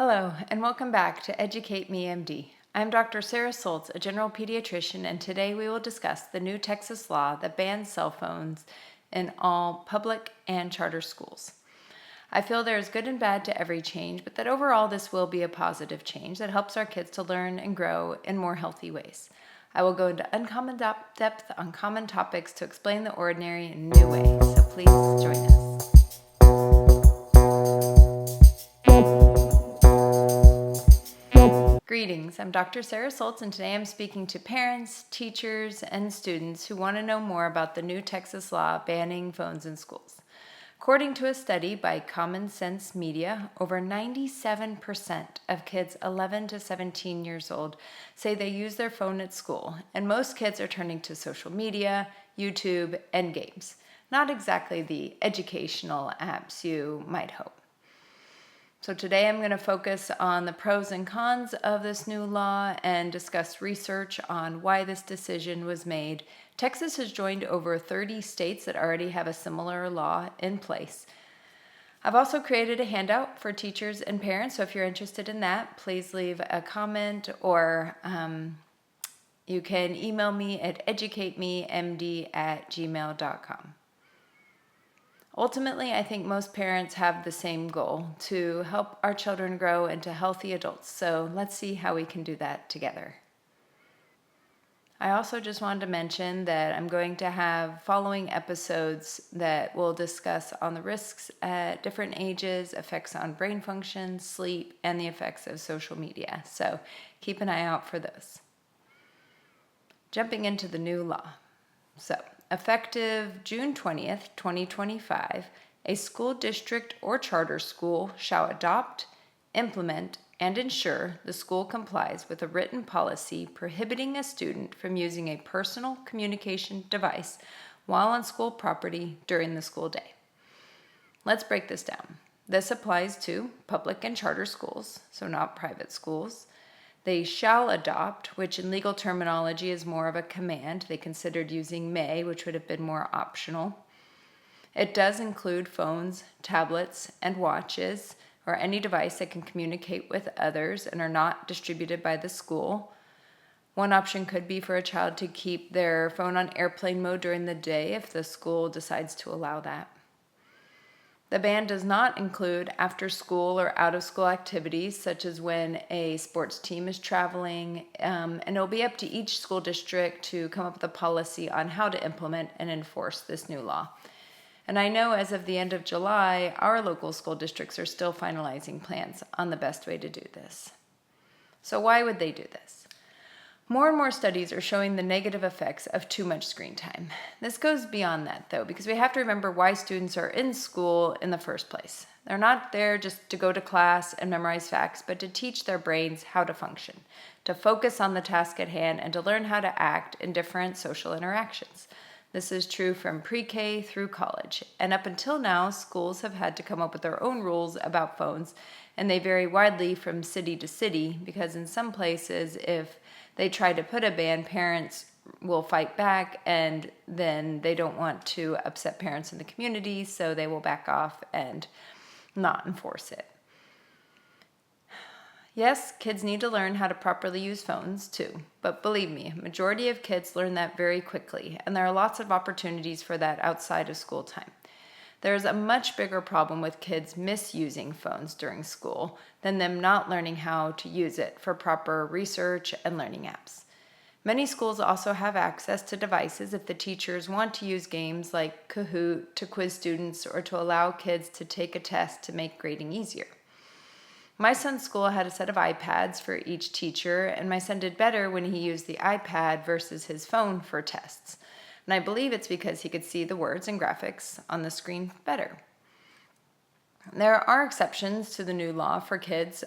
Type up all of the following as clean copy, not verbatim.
Hello, and welcome back to EducateMe MD. I'm Dr. Sarah Soltz, a general pediatrician, and today we will discuss the new Texas law that bans cell phones in all public and charter schools. I feel there is good and bad to every change, but that overall this will be a positive change that helps our kids to learn and grow in more healthy ways. I will go into uncommon depth on common topics to explain the ordinary in new ways, so please join us. Greetings, I'm Dr. Sarah Soltz, and today I'm speaking to parents, teachers, and students who want to know more about the new Texas law banning phones in schools. According to a study by Common Sense Media, over 97% of kids 11 to 17 years old say they use their phone at school, and most kids are turning to social media, YouTube, and games. Not exactly the educational apps you might hope. So today I'm going to focus on the pros and cons of this new law and discuss research on why this decision was made. Texas has joined over 30 states that already have a similar law in place. I've also created a handout for teachers and parents, so if you're interested in that, please leave a comment or you can email me at educatememd@gmail.com. Ultimately, I think most parents have the same goal, to help our children grow into healthy adults. So let's see how we can do that together. I also just wanted to mention that I'm going to have following episodes that will discuss on the risks at different ages, effects on brain function, sleep, and the effects of social media. So keep an eye out for those. Jumping into the new law. So, effective June 20th, 2025, a school district or charter school shall adopt, implement, and ensure the school complies with a written policy prohibiting a student from using a personal communication device while on school property during the school day. Let's break this down. This applies to public and charter schools, so not private schools. They shall adopt, which in legal terminology is more of a command. They considered using may, which would have been more optional. It does include phones, tablets, and watches, or any device that can communicate with others and are not distributed by the school. One option could be for a child to keep their phone on airplane mode during the day if the school decides to allow that. The ban does not include after-school or out-of-school activities, such as when a sports team is traveling, and it'll be up to each school district to come up with a policy on how to implement and enforce this new law. And I know as of the end of July, our local school districts are still finalizing plans on the best way to do this. So why would they do this? More and more studies are showing the negative effects of too much screen time. This goes beyond that, though, because we have to remember why students are in school in the first place. They're not there just to go to class and memorize facts, but to teach their brains how to function, to focus on the task at hand, and to learn how to act in different social interactions. This is true from pre-K through college. And up until now, schools have had to come up with their own rules about phones, and they vary widely from city to city, because in some places, if they try to put a ban, parents will fight back, and then they don't want to upset parents in the community, so they will back off and not enforce it. Yes, kids need to learn how to properly use phones too, but believe me, a majority of kids learn that very quickly, and there are lots of opportunities for that outside of school time. There's a much bigger problem with kids misusing phones during school than them not learning how to use it for proper research and learning apps. Many schools also have access to devices if the teachers want to use games like Kahoot to quiz students or to allow kids to take a test to make grading easier. My son's school had a set of iPads for each teacher, and my son did better when he used the iPad versus his phone for tests. And I believe it's because he could see the words and graphics on the screen better. There are exceptions to the new law for kids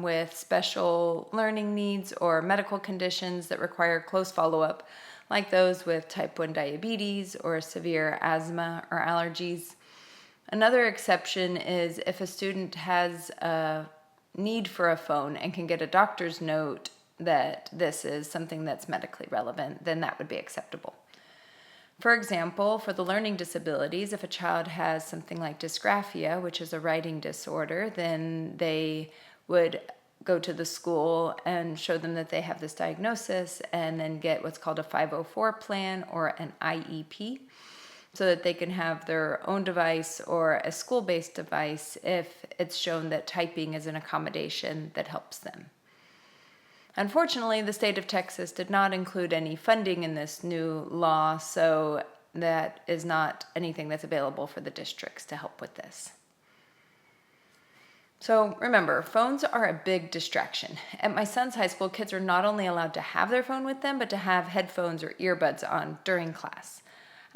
with special learning needs or medical conditions that require close follow-up, like those with type 1 diabetes or severe asthma or allergies. Another exception is if a student has a need for a phone and can get a doctor's note that this is something that's medically relevant, then that would be acceptable. For example, for the learning disabilities, if a child has something like dysgraphia, which is a writing disorder, then they would go to the school and show them that they have this diagnosis and then get what's called a 504 plan or an IEP so that they can have their own device or a school-based device if it's shown that typing is an accommodation that helps them. Unfortunately, the state of Texas did not include any funding in this new law, so that is not anything that's available for the districts to help with this. So remember, phones are a big distraction. At my son's high school, kids are not only allowed to have their phone with them, but to have headphones or earbuds on during class.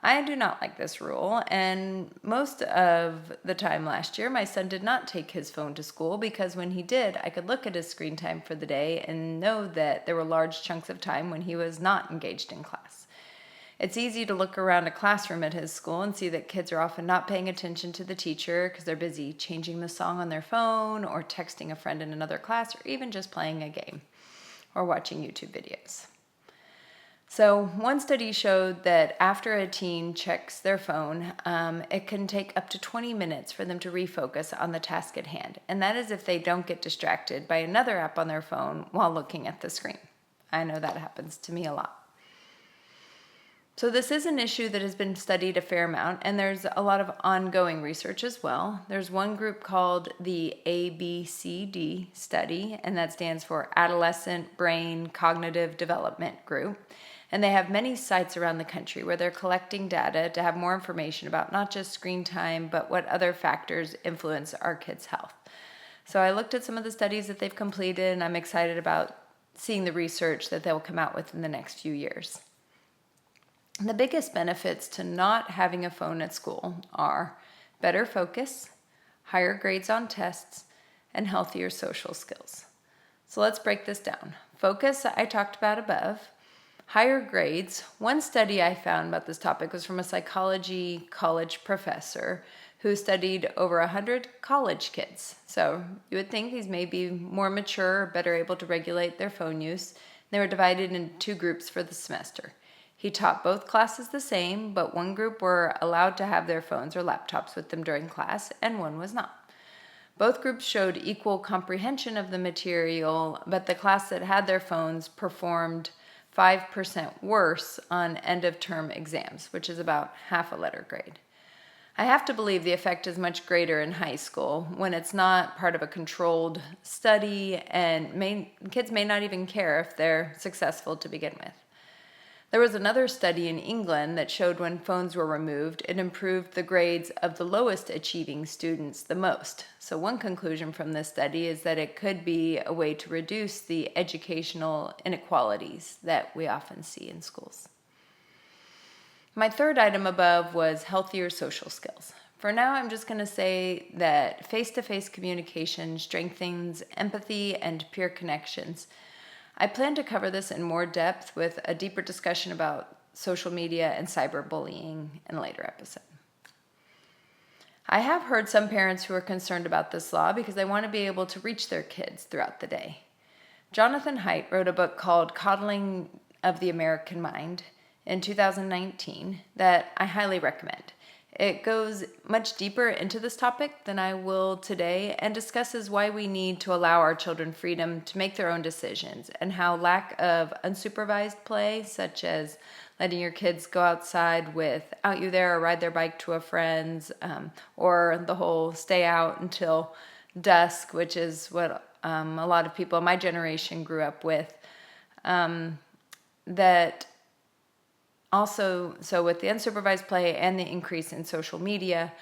I do not like this rule, and most of the time last year, my son did not take his phone to school because when he did, I could look at his screen time for the day and know that there were large chunks of time when he was not engaged in class. It's easy to look around a classroom at his school and see that kids are often not paying attention to the teacher because they're busy changing the song on their phone or texting a friend in another class or even just playing a game or watching YouTube videos. So one study showed that after a teen checks their phone, it can take up to 20 minutes for them to refocus on the task at hand. And that is if they don't get distracted by another app on their phone while looking at the screen. I know that happens to me a lot. So this is an issue that has been studied a fair amount, and there's a lot of ongoing research as well. There's one group called the ABCD study, and that stands for Adolescent Brain Cognitive Development Group. And they have many sites around the country where they're collecting data to have more information about not just screen time, but what other factors influence our kids' health. So I looked at some of the studies that they've completed, and I'm excited about seeing the research that they'll come out with in the next few years. The biggest benefits to not having a phone at school are better focus, higher grades on tests, and healthier social skills. So let's break this down. Focus, I talked about above. Higher grades, one study I found about this topic was from a psychology college professor who studied over 100 college kids. So you would think these may be more mature or better able to regulate their phone use. They were divided into two groups for the semester. He taught both classes the same, but one group were allowed to have their phones or laptops with them during class, and one was not. Both groups showed equal comprehension of the material, but the class that had their phones performed 5% worse on end-of-term exams, which is about half a letter grade. I have to believe the effect is much greater in high school when it's not part of a controlled study, and kids may not even care if they're successful to begin with. There was another study in England that showed when phones were removed, it improved the grades of the lowest achieving students the most. So one conclusion from this study is that it could be a way to reduce the educational inequalities that we often see in schools. My third item above was healthier social skills. For now, I'm just going to say that face-to-face communication strengthens empathy and peer connections. I plan to cover this in more depth with a deeper discussion about social media and cyberbullying in a later episode. I have heard some parents who are concerned about this law because they want to be able to reach their kids throughout the day. Jonathan Haidt wrote a book called Coddling of the American Mind in 2019 that I highly recommend. It goes much deeper into this topic than I will today and discusses why we need to allow our children freedom to make their own decisions and how lack of unsupervised play, such as letting your kids go outside without you there or ride their bike to a friend's, or the whole stay out until dusk, which is what a lot of people in my generation grew up with, that also, so with the unsupervised play and the increase in social media,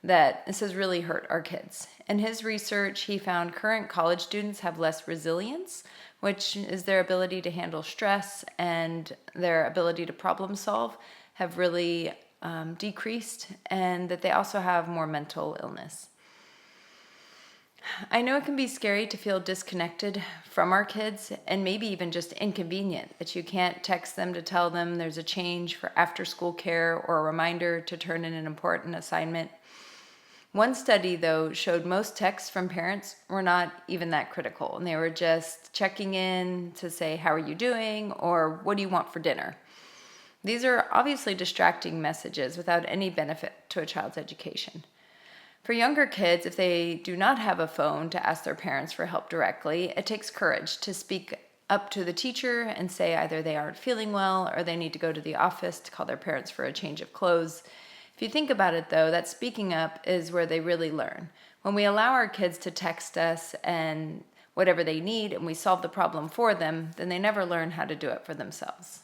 that this has really hurt our kids. In his research, he found current college students have less resilience, which is their ability to handle stress and their ability to problem solve have really decreased, and that they also have more mental illness. I know it can be scary to feel disconnected from our kids and maybe even just inconvenient that you can't text them to tell them there's a change for after-school care or a reminder to turn in an important assignment. One study, though, showed most texts from parents were not even that critical, and they were just checking in to say, how are you doing, or what do you want for dinner? These are obviously distracting messages without any benefit to a child's education. For younger kids, if they do not have a phone to ask their parents for help directly, it takes courage to speak up to the teacher and say either they aren't feeling well or they need to go to the office to call their parents for a change of clothes. If you think about it, though, that speaking up is where they really learn. When we allow our kids to text us and whatever they need and we solve the problem for them, then they never learn how to do it for themselves.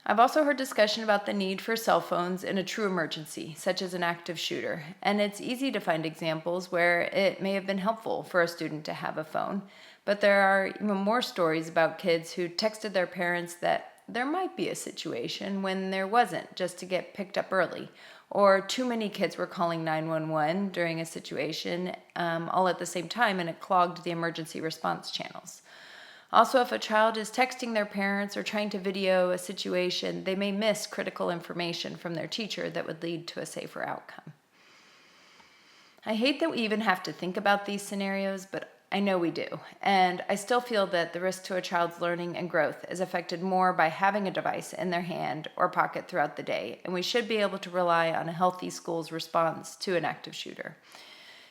I've also heard discussion about the need for cell phones in a true emergency, such as an active shooter, and it's easy to find examples where it may have been helpful for a student to have a phone, but there are even more stories about kids who texted their parents that there might be a situation when there wasn't, just to get picked up early, or too many kids were calling 911 during a situation all at the same time, and it clogged the emergency response channels. Also, if a child is texting their parents or trying to video a situation, they may miss critical information from their teacher that would lead to a safer outcome. I hate that we even have to think about these scenarios, but I know we do. And I still feel that the risk to a child's learning and growth is affected more by having a device in their hand or pocket throughout the day, and we should be able to rely on a healthy school's response to an active shooter.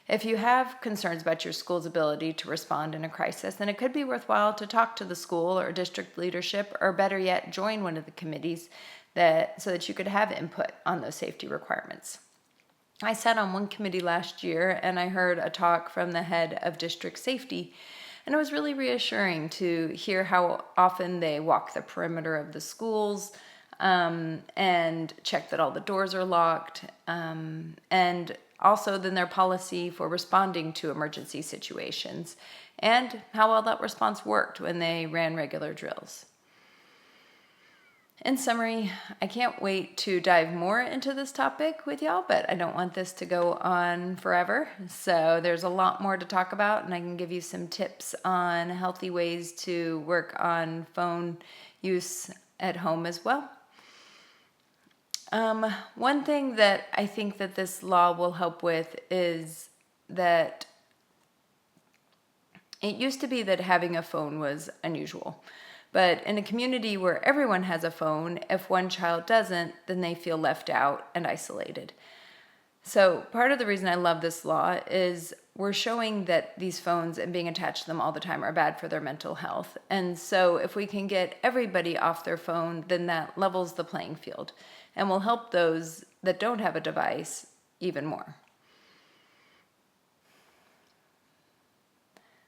If you have concerns about your school's ability to respond in a crisis, then it could be worthwhile to talk to the school or district leadership, or better yet, join one of the committees so that you could have input on those safety requirements. I sat on one committee last year and I heard a talk from the head of district safety, and it was really reassuring to hear how often they walk the perimeter of the schools and check that all the doors are locked, and also then their policy for responding to emergency situations, and how well that response worked when they ran regular drills. In summary, I can't wait to dive more into this topic with y'all, but I don't want this to go on forever. So there's a lot more to talk about, and I can give you some tips on healthy ways to work on phone use at home as well. One thing that I think that this law will help with is that it used to be that having a phone was unusual. But in a community where everyone has a phone, if one child doesn't, then they feel left out and isolated. So part of the reason I love this law is we're showing that these phones and being attached to them all the time are bad for their mental health. And so if we can get everybody off their phone, then that levels the playing field and will help those that don't have a device even more.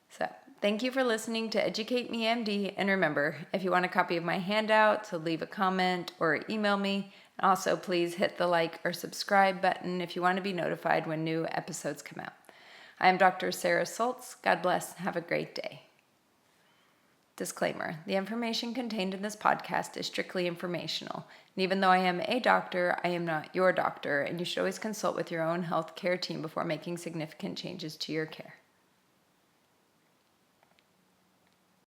So thank you for listening to Educate Me MD, and remember, if you want a copy of my handout, to leave a comment or email me. Also, please hit the like or subscribe button if you want to be notified when new episodes come out. I am Dr. Sarah Soltz. God bless. Have a great day. Disclaimer: the information contained in this podcast is strictly informational. And even though I am a doctor, I am not your doctor, and you should always consult with your own healthcare team before making significant changes to your care.